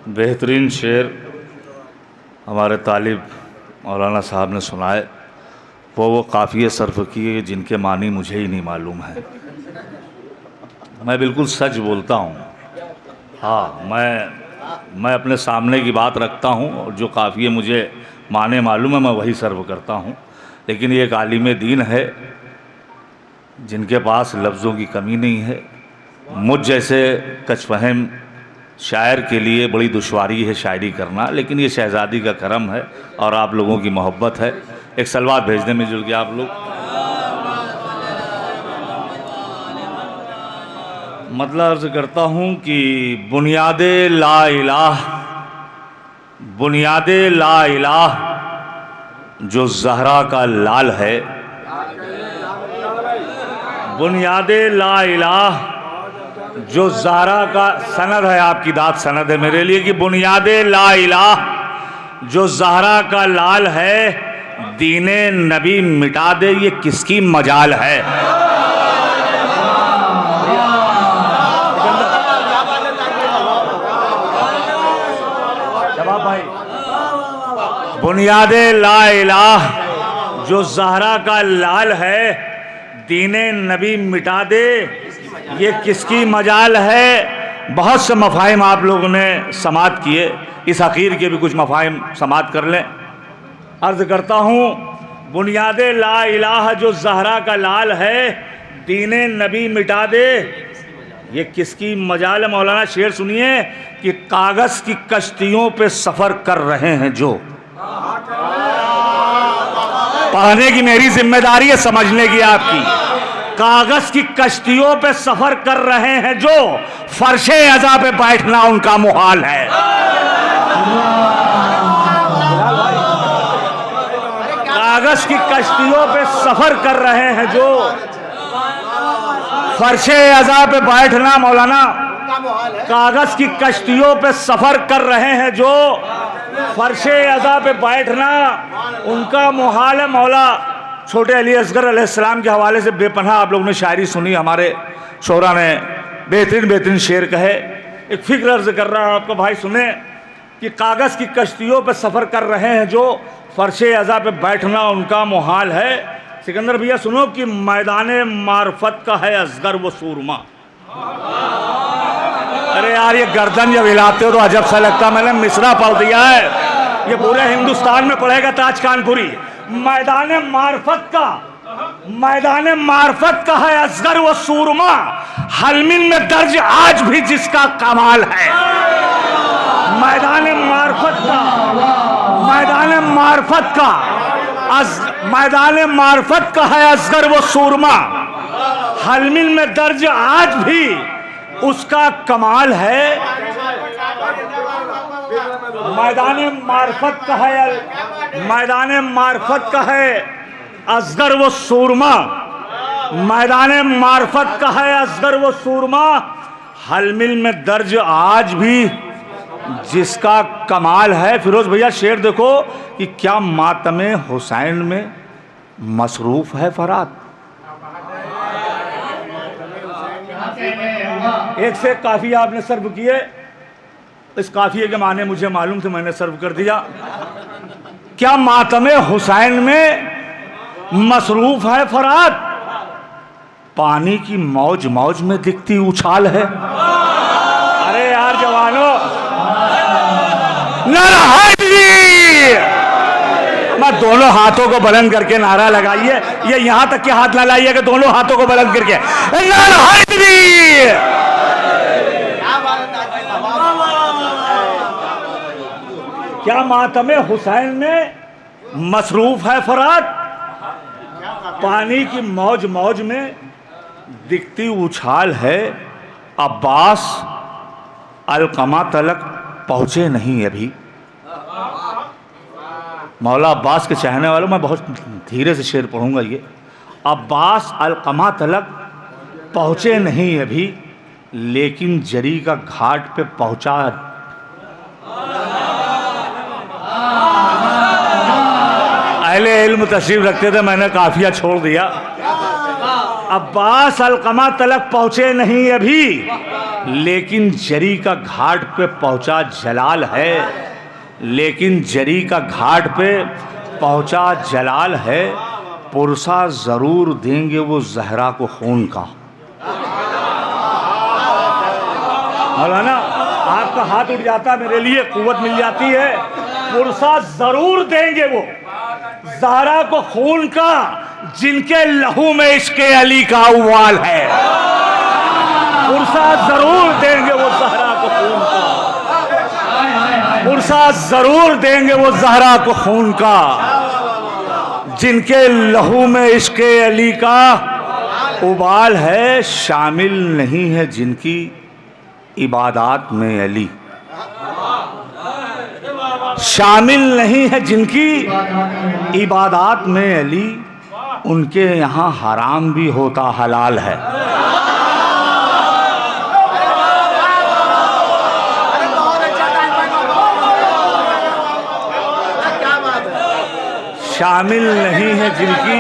बेहतरीन शेर हमारे तालिब मौलाना साहब ने सुनाए। वो काफ़िए सर्फ किए जिनके मानी मुझे ही नहीं मालूम है। मैं बिल्कुल सच बोलता हूँ। हाँ, मैं अपने सामने की बात रखता हूँ और जो काफ़िए मुझे माने मालूम है मैं वही सर्व करता हूँ। लेकिन ये एक आलिम दीन है जिनके पास लफ्ज़ों की कमी नहीं है। मुझ जैसे कचफहम शायर के लिए बड़ी दुश्वारी है शायरी करना, लेकिन ये शहज़ादी का करम है और आप लोगों की मोहब्बत है। एक सलवात भेजने में जुल गए आप लोग। मतलब अर्ज़ करता हूँ कि बुनियादे ला इलाह जो ज़हरा का लाल है, बुनियादे ला इलाह जो ज़हरा का सनद है, आपकी दाद सनद है मेरे लिए कि बुनियादे ला इलाह जो ज़हरा का लाल है, दीने नबी मिटा दे ये किसकी मजाल है। जवाब भाई, बुनियादे ला इलाह जो ज़हरा का लाल है, दीने नबी मिटा दे ये किसकी मजाल है। बहुत से मफाहिम आप लोगों ने समात किए, इस हकीर के भी कुछ मफाहिम समात कर लें। अर्ज़ करता हूँ बुनियादे ला इलाह जो ज़हरा का लाल है, दीने नबी मिटा दे ये किसकी मजाल है। मौलाना शेर सुनिए कि कागज़ की कश्तियों पे सफ़र कर रहे हैं जो, पढ़ने की मेरी जिम्मेदारी है, समझने की आपकी। कागज़ की कश्तियों पे सफ़र कर रहे हैं जो, फर्शे अज़ा पे बैठना उनका मुहाल है। कागज़ की कश्तियों पे सफ़र कर रहे हैं जो, फर्शे अज़ा पे बैठना, मौलाना कागज़ की कश्तियों पे सफ़र कर रहे हैं जो, फर्शे अज़ा पे बैठना उनका मुहाल है। मौला छोटे अली असगर अलैहिस्सलाम के हवाले से बेपनाह आप लोगों ने शायरी सुनी, हमारे शोरा ने बेहतरीन शेर कहे। एक फ़िक्र अर्ज़ कर रहा है आपको भाई, सुने कि कागज़ की कश्तियों पे सफ़र कर रहे हैं जो, फर्शे अज़ा पे बैठना उनका मुहाल है। सिकंदर भैया सुनो कि मैदाने मार्फत का है असगर वो सूरमा। अरे यार ये गर्दन जब हिलाते हो तो अजब सा लगता, मैंने मिसरा पढ़ दिया है, ये पूरे हिंदुस्तान में पढ़ेगा ताज कानपुरी। मैदाने मार्फत का है असगर वो सूरमा, हलमिन में दर्ज आज भी जिसका कमाल है। मैदाने मार्फत का है असगर वो सूरमा, हलमिन में दर्ज आज भी उसका कमाल है। मैदाने मार्फत का है असगर वो सूरमा, मैदाने मार्फत का है असगर वो सूरमा, हलमिल में दर्ज आज भी जिसका कमाल है। फिरोज भैया शेर देखो कि क्या मातमे हुसैन में मसरूफ है फरात। एक से काफी आपने सर्व किए, इस काफिए के माने मुझे मालूम थे, मैंने सर्व कर दिया। क्या मातमे हुसैन में मसरूफ है फरात, पानी की मौज मौज में दिखती उछाल है। अरे यार जवानों, नारा मैं दोनों हाथों को बुलंद करके नारा लगाइए, ये यहां तक के हाथ ना लाइए कि दोनों हाथों को बुलंद करके नारा। क्या मातमे हुसैन में मसरूफ है फरात, पानी की मौज मौज में दिखती उछाल है। अब्बास अलकमा तलक पहुंचे नहीं अभी। मौला अब्बास के चाहने वालों, मैं बहुत धीरे से शेर पढ़ूंगा ये। अब्बास अलकमा तलक पहुंचे नहीं अभी, लेकिन जरी का घाट पे पहुंचा। अहले इल्म तशरीफ रखते थे, मैंने काफिया छोड़ दिया। अब्बास अलकमा तलक पहुंचे नहीं अभी, लेकिन जरी का घाट पे पहुंचा जलाल है, लेकिन जरी का घाट पे पहुंचा जलाल है। पुरसा ज़रूर देंगे वो जहरा को खून का। मौलाना आपका हाथ उठ जाता, मेरे लिए कुव्वत मिल जाती है। पुरसा ज़रूर देंगे वो ज़हरा को खून का, जिनके लहू में इश्क़े अली का उवाल है। पुरसा ज़रूर देंगे वो ज़हरा को खून का, पुरसा ज़रूर देंगे वो ज़हरा को खून का, जिनके लहू में इश्क़े अली का उबाल है। शामिल नहीं है जिनकी इबादत में अली, शामिल नहीं है जिनकी इबादत में अली, उनके यहाँ हराम भी होता हलाल है। शामिल नहीं है जिनकी,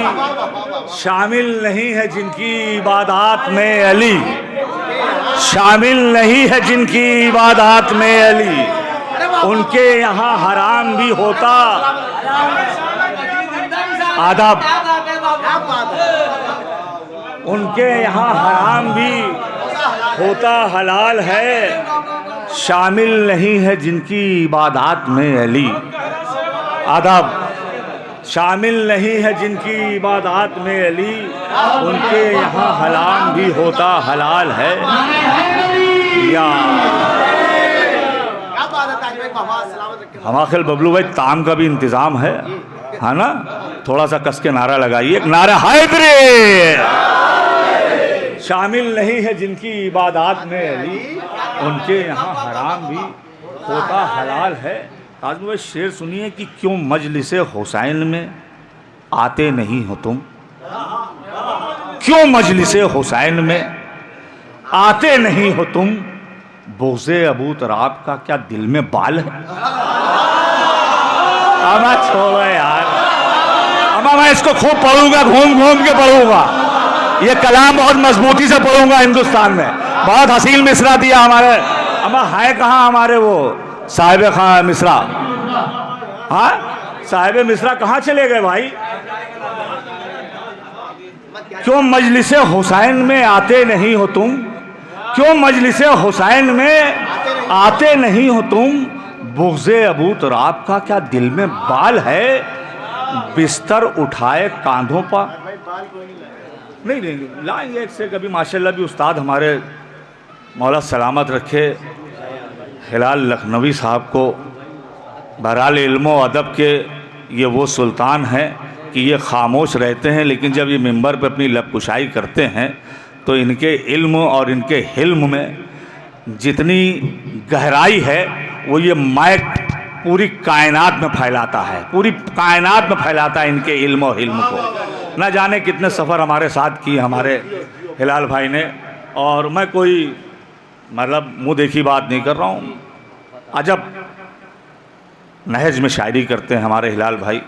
शामिल नहीं है जिनकी इबादत में अली, शामिल नहीं है जिनकी इबादत में अली, उनके यहाँ हराम भी होता आदब, उनके यहाँ हराम भी होता हलाल है। शामिल नहीं है जिनकी इबादत में अली आदब, शामिल नहीं है जिनकी इबादत में अली, उनके यहाँ हलाल भी होता हलाल है। या हमारे बबलू भाई ताम का भी इंतज़ाम है ना, थोड़ा सा कस के नारा लगाइए, एक नारा हैदरी। शामिल नहीं है जिनकी इबादत में अली, उनके यहाँ हराम भी होता हलाल है। आजम भाई शेर सुनिए कि क्यों मजलिस हुसैन में आते नहीं हो तुम, क्यों मजलिस हुसैन में आते नहीं हो तुम, बोज़े अबू तराब का क्या दिल में बाल है। अमा छोड़ो यार, अमा मैं इसको खूब पढ़ूंगा, घूम घूम के पढ़ूंगा, ये कलाम बहुत मजबूती से पढ़ूंगा। हिंदुस्तान में बहुत हसीन मिसरा दिया हमारे, अमा है कहाँ हमारे वो साहिब खां मिसरा, हाँ साहिब मिसरा कहाँ चले गए भाई। क्यों मजलिस हुसैन में आते नहीं हो तुम, क्यों मजलिस हुसैन में आते नहीं हो तुम, बुग़्ज़े अबू तुराब का क्या दिल में बाल है, बिस्तर उठाए कांधों पर। नहीं नहीं लाएंगे एक से कभी, माशाल्लाह भी उस्ताद हमारे मौला सलामत रखे हिलाल लखनवी साहब को, बहरहाल इल्म व अदब के ये वो सुल्तान हैं कि ये खामोश रहते हैं, लेकिन जब ये मिंबर पे अपनी लबकुशाई करते हैं तो इनके इल्म और इनके हिल्म में जितनी गहराई है वो ये माइक पूरी कायनात में फैलाता है, पूरी कायनात में फैलाता है इनके इल्म और हिल्म को। न जाने कितने सफ़र हमारे साथ किए हमारे हिलाल भाई ने, और मैं कोई मतलब मुँह देखी बात नहीं कर रहा हूँ। अजब नहज में शायरी करते हैं हमारे हिलाल भाई,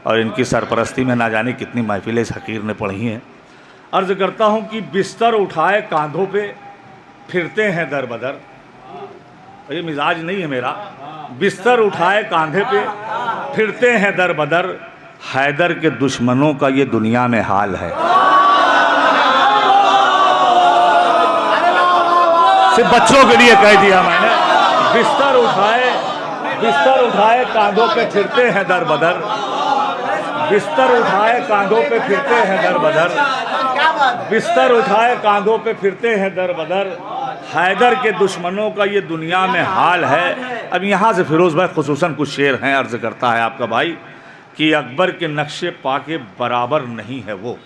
और इनकी सरपरस्ती में ना जाने कितनी महफिलें इस हकीर ने पढ़ी हैं। अर्ज़ करता हूँ कि बिस्तर उठाए कांधों पे फिरते हैं दर बदर, ये मिजाज नहीं है मेरा, बिस्तर उठाए कांधे पे फिरते हैं दर बदर, हैदर के दुश्मनों का ये दुनिया में हाल है। सिर्फ बच्चों के लिए कह दिया मैंने, बिस्तर उठाए कांधों पे फिरते हैं दर बदर, बिस्तर उठाए कांधों पे फिरते हैं दर बदर, बिस्तर उठाए कांधों पे फिरते हैं दर बदर, हैदर के दुश्मनों का ये दुनिया में हाल है। अब यहाँ से फिरोज़ भाई खुसूसन कुछ शेर हैं, अर्ज़ करता है आपका भाई कि अकबर के नक्शे पाके बराबर नहीं है वो,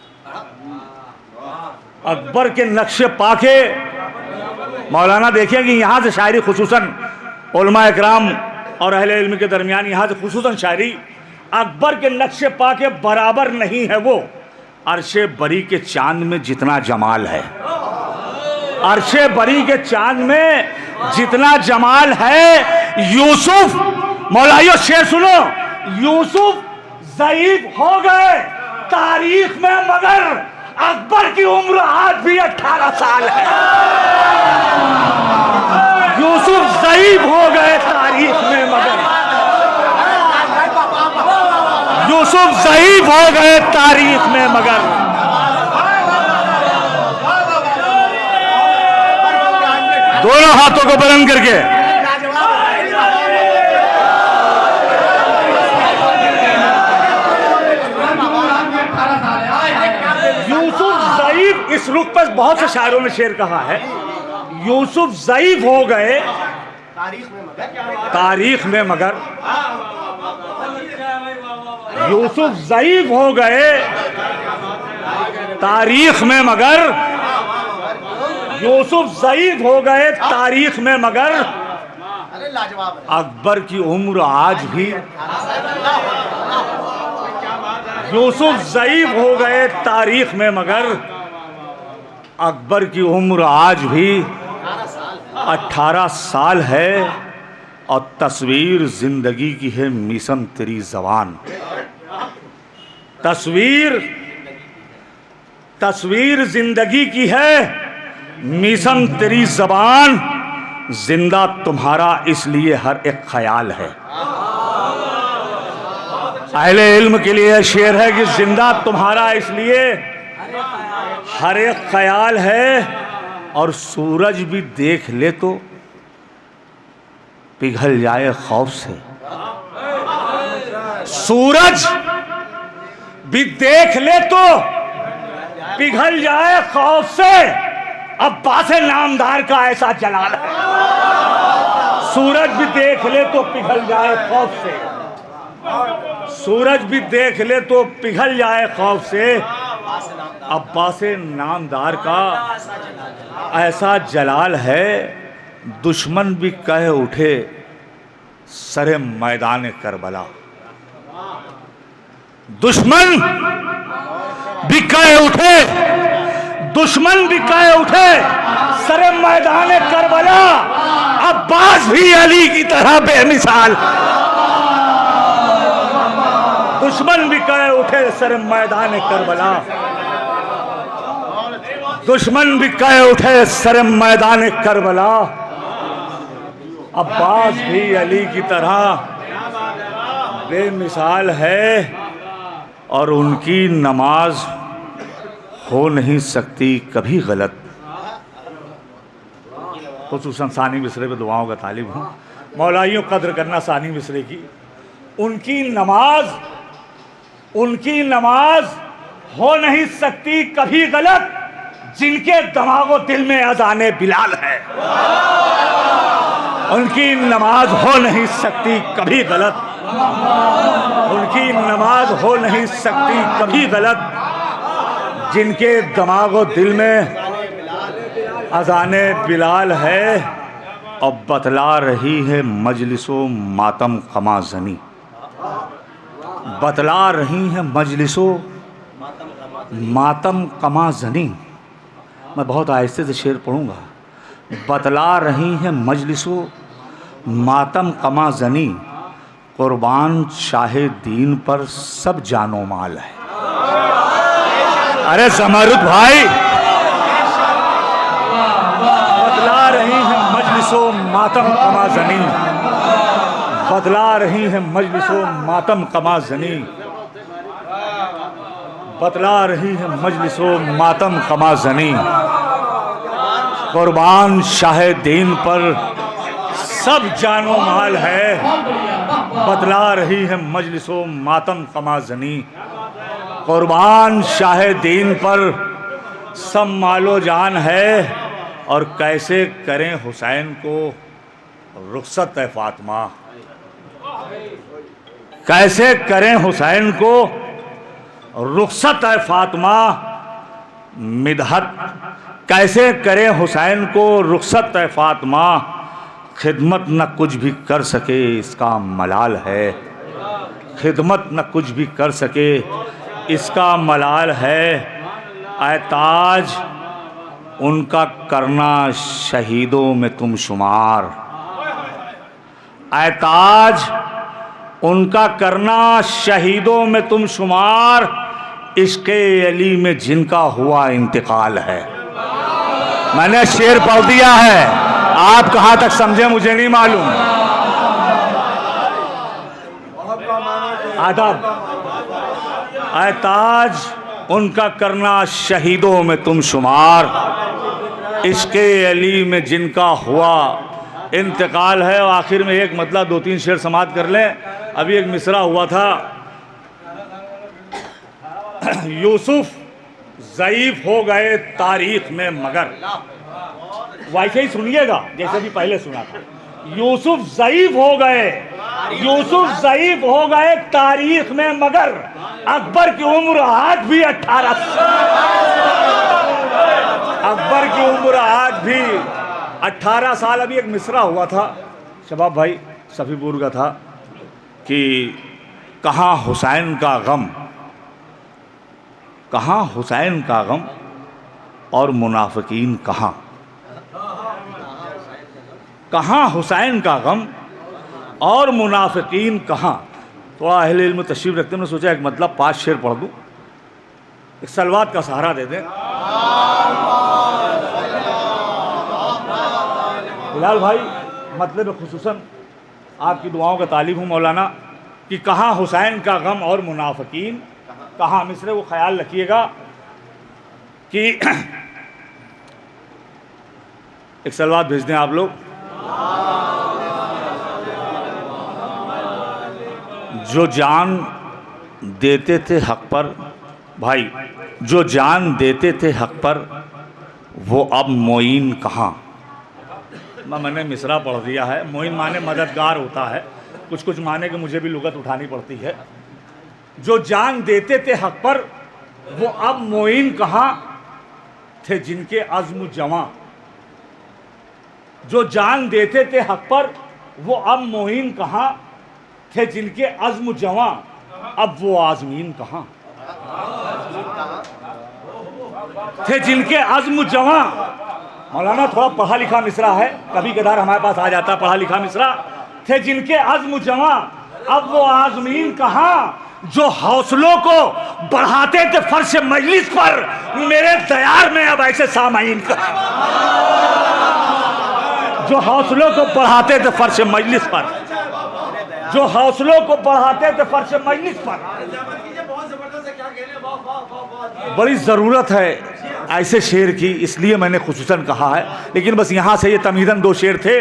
अकबर के नक्शे पाके। मौलाना देखिए कि यहाँ से शायरी खुसूसन उलमा इकराम और अहले इल्म के दरमियान यहाँ से खुसूसन शायरी, अकबर के नक्शे पाके बराबर नहीं है वो, अर्शे बरी के चांद में जितना जमाल है, अर्शे बरी के चांद में जितना जमाल है। यूसुफ, मौलाइयो शेर सुनो, यूसुफ ज़ईफ हो गए तारीख में मगर अकबर की उम्र आज भी 18 साल है। यूसुफ ज़ईफ हो गए तारीख में मगर, यूसुफ ज़ईफ हो गए तारीख में मगर, दोनों हाथों को बुलंद करके इस रुख पर बहुत से शायरों ने शेर कहा है, यूसुफ ज़ईफ हो गए तारीख में मगर, यूसुफ ज़ईफ हो गए तारीख में मगर, यूसुफ ज़ईफ हो गए तारीख में मगर, अकबर की उम्र आज भी, यूसुफ ज़ईफ हो गए तारीख में मगर, अकबर की उम्र आज भी 18 साल है और तस्वीर जिंदगी की है मिशन तेरी जबान। तस्वीर जिंदगी की है मिशन तेरी जबान, जिंदा तुम्हारा इसलिए हर एक ख्याल है। अहले इल्म के लिए शेर है कि जिंदा तुम्हारा इसलिए हर एक ख्याल है, और सूरज भी देख ले तो पिघल जाए खौफ से, सूरज भी देख ले तो पिघल जाए खौफ से, अब्बास नामदार का ऐसा जलाल है। सूरज भी देख ले तो पिघल जाए खौफ से, सूरज भी देख ले तो पिघल जाए खौफ से, अब्बास नामदार का ऐसा जलाल है। दुश्मन भी कह उठे सरे मैदान करबला, दुश्मन भी कह उठे, दुश्मन भी कह उठे सरे मैदान करबला, अब्बास भी अली की तरह बेमिसाल। दुश्मन भी कह उठे सरे मैदान करबला, दुश्मन भी कह उठे सर मैदान करबला, अब्बास भी अली की तरह बेमिसाल है, और उनकी नमाज हो नहीं सकती कभी गलत। खुसूसन सानी मिसरे में दुआओं का तालिब हूँ, मौलाइयों कद्र करना सानी मिसरे की। उनकी नमाज हो नहीं सकती कभी गलत, जिनके दिमागो दिल में अज़ाने बिलाल है। उनकी नमाज हो नहीं सकती कभी गलत, उनकी नमाज हो नहीं सकती कभी गलत, जिनके दिमागो दिल में अज़ाने बिलाल है। और बतला रही है मजलिसो मातम कमा ज़नी, बतला रही है मजलिसो मातम कमा ज़नी। मैं बहुत आहिस्ते से शेर पढ़ूंगा। बतला रही हैं मजलिसो मातम कमा ज़नी, कुर्बान शाहे दीन पर सब जानो माल है। अरे ज़मरुद भाई, बतला रही हैं मजलिसो मातम कमा ज़नी, बतला रही हैं मजलिसो मातम कमा ज़नी, बतला रही है मजलिसो मातम कमा ज़नी, कुर्बान शाहे दीन पर सब जानो माल है। बतला रही है मजलिसो मातम कमा ज़नी, कुर्बान शाहे दीन पर सब मालो जान है। और कैसे करें हुसैन को रुखसत है फातिमा, कैसे करें हुसैन को रुखसत है फातिमा, मिदहत कैसे करें हुसैन को रुखसत है फातिमा, खिदमत न कुछ भी कर सके इसका मलाल है, खिदमत न कुछ भी कर सके इसका मलाल है। ऐताज उनका करना शहीदों में तुम शुमार, ऐताज उनका करना शहीदों में तुम शुमार, इश्क़े अली में जिनका हुआ इंतकाल है। मैंने शेर पढ़ दिया है, आप कहाँ तक समझे मुझे नहीं मालूम। आदाब। ऐ ताज उनका करना शहीदों में तुम शुमार, इश्क़े अली में जिनका हुआ इंतकाल है। और आखिर में एक मतलब 2-3 शेर समाप्त कर लें। अभी एक मिसरा हुआ था, यूसुफ ज़ईफ़ हो गए तारीख में मगर, वैसे ही सुनिएगा जैसे भी पहले सुना था। यूसुफ ज़ईफ़ हो गए, यूसुफ ज़ईफ़ हो गए तारीख में मगर, अकबर की उम्र आज भी 18, अकबर की उम्र आज भी 18 साल। अभी एक मिसरा हुआ था शबाब भाई सफ़ीपुर का था कि कहाँ हुसैन का गम, कहाँ हुसैन का गम और मुनाफिकीन कहाँ, कहाँ हुसैन का गम और मुनाफिकीन कहाँ। थोड़ा अहले इल्म तशरीफ़ रखते हैं, सोचा एक मतलब 5 शेर पढ़ दूँ, एक सलवात का सहारा दे दें। बिलाल भाई मतलब खुसूसन आपकी दुआओं का तालिब हूँ मौलाना, कि कहाँ हुसैन का गम और मुनाफिकीन कहाँ। मिसरे वो ख्याल रखिएगा कि एक सलवात भेज दें आप लोग। जो जान देते थे हक पर, भाई जो जान देते थे हक पर, वो अब मोइन कहाँ। मैंने मिसरा पढ़ दिया है। मोइन माने मददगार होता है, कुछ कुछ माने कि मुझे भी लुगत उठानी पड़ती है। जो जान देते थे हक पर, वो अब मोइन कहाँ थे जिनके अज़्म जवां। जो जान देते थे हक पर, वो अब मोइन कहाँ थे जिनके अज़्म जवां, अब वो आज़मीन कहाँ थे जिनके अज़्म जवां। मौलाना थोड़ा पढ़ा लिखा मिसरा है, कभी कदार हमारे पास आ जाता पढ़ा लिखा मिसरा। थे जिनके अज़्म जवां, अब वो आज़मीन कहाँ। जो हौसलों को बढ़ाते थे फर्श मजलिस पर, मेरे दयार में अब ऐसे सामाइन कहाँ। जो हौसलों को बढ़ाते थे फर्श मजलिस पर, जो हौसलों को बढ़ाते थे फर्श मजलिस पर। बड़ी ज़रूरत है ऐसे शेर की, इसलिए मैंने खुसूसन कहा है। लेकिन बस यहाँ से ये तमीदन 2 शेर थे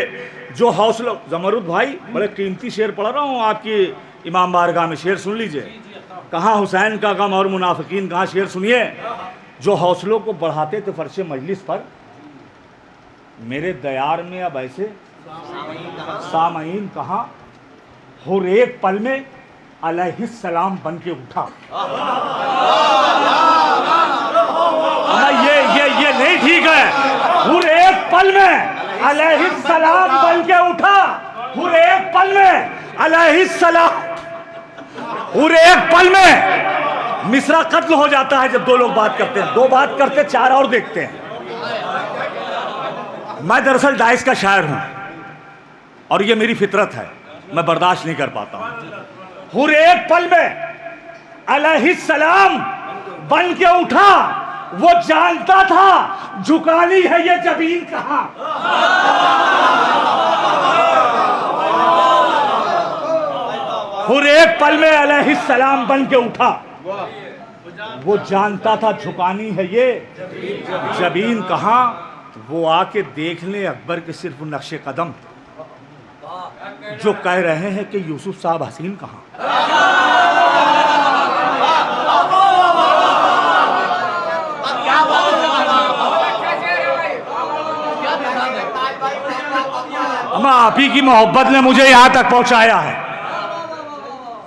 जो हौसलों। ज़मरुद भाई बड़े कीमती शेर पढ़ रहा हूँ आपकी इमाम बारगाह में, शेर सुन लीजिए। कहाँ हुसैन का गम और मुनाफिकीन कहाँ, शेर सुनिए। जो हौसलों को बढ़ाते थे फर्श मजलिस पर, मेरे दयार में अब ऐसे सामाइन कहाँ। हुर एक पल में अलैहिस्सलाम बन के उठा। ये नहीं ठीक है। हुर एक पल में अलैहिस्सलाम बन के उठा। हुर एक पल में अलैहिस्सलाम, हुर एक पल में। मिसरा कत्ल हो जाता है जब 2 लोग बात करते हैं। 2 बात करते 4 और देखते हैं। मैं दरअसल दाइश का शायर हूं और ये मेरी फितरत है, मैं बर्दाश्त नहीं कर पाता हूं। हुर एक पल में अलैहिस्सलाम बन के उठा, वो जानता था झुकानी है ये जबीन कहाँ। हुर एक पल में अलैहिस्सलाम बन के उठा, वो जानता था झुकानी है ये जबीन कहाँ। वो आके देख ले अकबर के सिर्फ नक्शे कदम, जो कह रहे हैं कि यूसुफ साहब हसीन कहाँ। अम्मा आप ही की मोहब्बत ने मुझे यहां तक पहुंचाया है।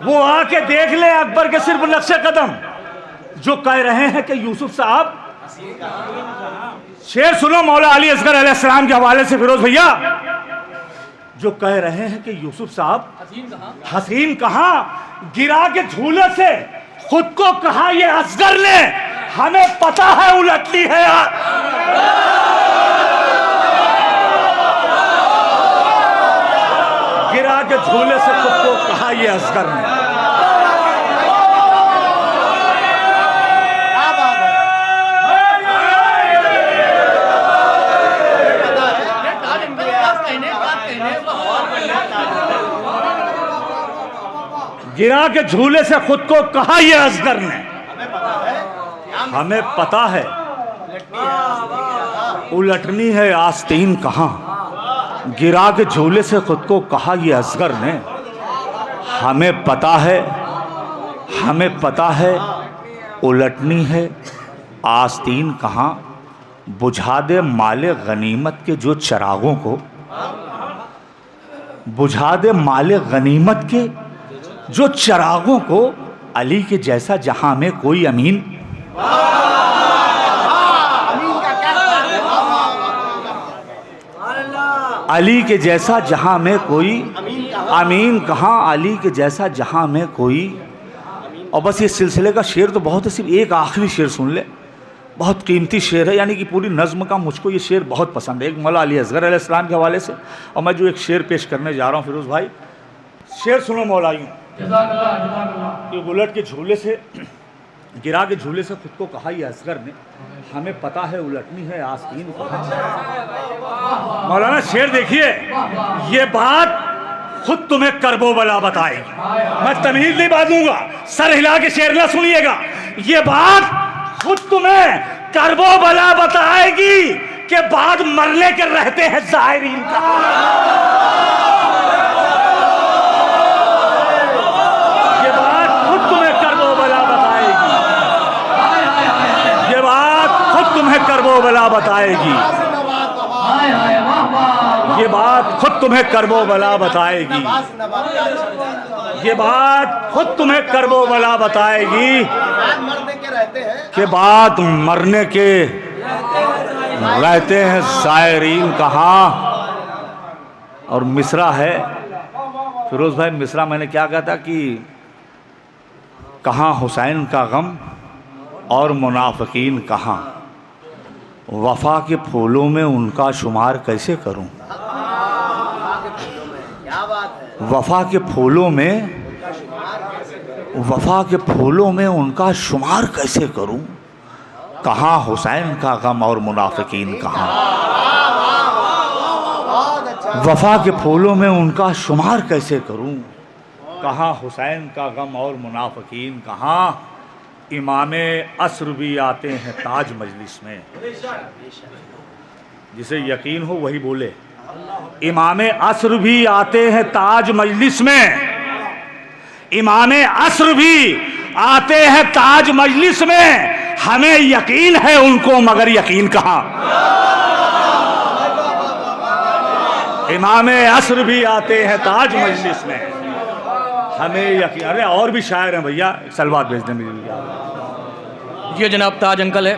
वो आके देख ले अकबर के सिर्फ नक्शे कदम, जो कह रहे हैं कि यूसुफ साहब। शेर सुनो मौला अली असगर अलैहिस्सलाम के हवाले से फिरोज भैया, जो कह रहे हैं कि यूसुफ साहब हसीन कहाँ। गिरा के झूले से खुद को कहा ये असगर ने, हमें पता है उलटती है। गिरा के झूले से खुद को कहा ये असगर ने। गिरा के झूले से खुद को कहा ये असगर ने, हमें पता है उलटनी है आस्तीन कहाँ। गिरा के झूले से खुद को कहा ये असगर ने, हमें पता है उलटनी है आस्तीन कहाँ। बुझा दे माले गनीमत के जो चिरागों को, बुझा दे माले गनीमत के जो चिरागों को। अली के जैसा जहां में कोई अमीन, अली के जैसा जहां में कोई अमीन कहाँ, अली के जैसा जहां में कोई। और बस ये सिलसिले का शेर तो बहुत है, सिर्फ एक आखिरी शेर सुन ले, बहुत कीमती शेर है, यानी कि पूरी नज़्म का मुझको ये शेर बहुत पसंद है, एक मौला अली असगर अलैहिस्सलाम के हवाले से। और मैं जो एक शेर पेश करने जा रहा हूँ फिरोज़ भाई, शेर सुनो मौलाइयों। कि उलट के झूले से, गिरा के झूले से खुद को कहा ये असगर ने, हमें पता है उलटनी है आस्तीन कहाँ। मौलाना शेर देखिए, ये बात खुद तुम्हें करबो बला बताएगी। मैं तमीज़ नहीं बांधूंगा, सर हिला के शेर ना सुनिएगा। ये बात खुद तुम्हें करबो बला बताएगी कि बाद मरने के रहते हैं ज़ाहिरीन कहाँ। ये बात खुद तुम्हें करबो बला बताएगी, ये बात खुद तुम्हें करबो बला बताएगी, ये बात खुद तुम्हें करबो बला बताएगी, ये बात खुद तुम्हें करबो बला बताएगी के बाद मरने के रहते हैं ज़ाहिरीन कहाँ। और मिसरा है फिरोज़ भाई, मिसरा मैंने क्या कहा था कि कहाँ हुसैन का गम और मुनाफिकीन कहाँ। वफ़ा के फूलों में उनका शुमार कैसे करूं, वफ़ा के फूलों में, वफ़ा के फूलों में उनका शुमार कैसे करूं। कहाँ हुसैन का गम और मुनाफिकीन कहाँ। वफ़ा के फूलों में उनका शुमार कैसे करूं। कहाँ हुसैन का गम और मुनाफिकीन कहाँ। इमामे असर भी आते हैं ताज मजलिस में, जिसे यकीन हो वही बोले। इमामे असर भी आते हैं ताज मजलिस में, इमामे असर भी आते हैं ताज मजलिस में। हमें यकीन है उनको मगर यकीन कहाँ। इमामे असर भी आते हैं ताज मजलिस में, हमें यकीन। अरे और भी शायर हैं भैया, सलवात भेज दें। ये जनाब ताज अंकल है।